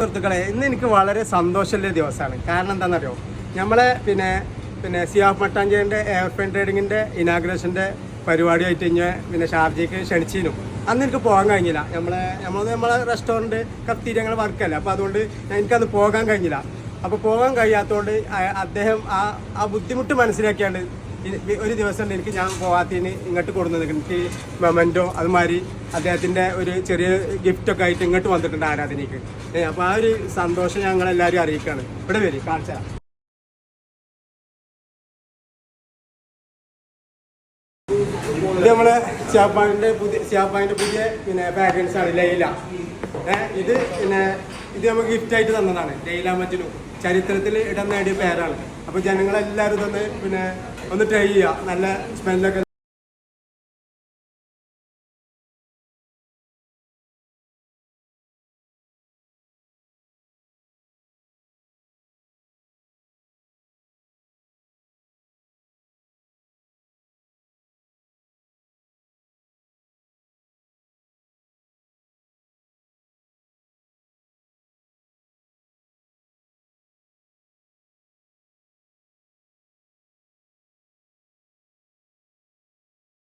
സുഹൃത്തുക്കളെ, ഇന്ന് എനിക്ക് വളരെ സന്തോഷമുള്ള ദിവസമാണ്. കാരണം എന്താണെന്നറിയോ, നമ്മളെ പിന്നെ സിയാഫ് മട്ടാഞ്ചേരിൻ്റെ എയർഫൈൻ ട്രേഡിങ്ങിൻ്റെ ഇനാഗ്രേഷൻ്റെ പരിപാടിയായിട്ട് പിന്നെ ഷാർജയ്ക്ക് ക്ഷണിച്ചിരുന്നു. അന്ന് എനിക്ക് പോകാൻ കഴിഞ്ഞില്ല. നമ്മളെ റെസ്റ്റോറൻറ്റ് കഫ്റ്റീരിയ വർക്കല്ല, അപ്പോൾ അതുകൊണ്ട് എനിക്കത് പോകാൻ കഴിഞ്ഞില്ല. അപ്പോൾ പോകാൻ കഴിയാത്തതുകൊണ്ട് അദ്ദേഹം ആ ബുദ്ധിമുട്ട് മനസ്സിലാക്കിയാണ് ഒരു ദിവസം എനിക്ക് ഞാൻ പോകാത്തതിന് ഇങ്ങോട്ട് കൊടുക്കുന്നത്. എനിക്ക് മൊമെൻറ്റോ അതുമാതിരി അദ്ദേഹത്തിൻ്റെ ഒരു ചെറിയ ഗിഫ്റ്റൊക്കെ ആയിട്ട് ഇങ്ങോട്ട് വന്നിട്ടുണ്ട് ആരാധനയ്ക്ക്. അപ്പോൾ ആ ഒരു സന്തോഷം ഞങ്ങളെല്ലാവരും അറിയിക്കുകയാണ്. ഇവിടെ വരും കാണിച്ച ഇത് നമ്മളെ സിയാപ്പാൻ്റെ പുതിയ പാക്കേജ് ആണ് ലൈല. ഇത് ഇത് നമുക്ക് ഗിഫ്റ്റായിട്ട് തന്നതാണ്. ലൈല മജ്നു ചരിത്രത്തിൽ ഇടം നേടിയ പേരാണ്. അപ്പോൾ ജനങ്ങളെല്ലാവരും ഇതൊന്ന് ഒന്ന് ട്രൈ ചെയ്യുക. നല്ല സ്മെല്ലൊക്കെ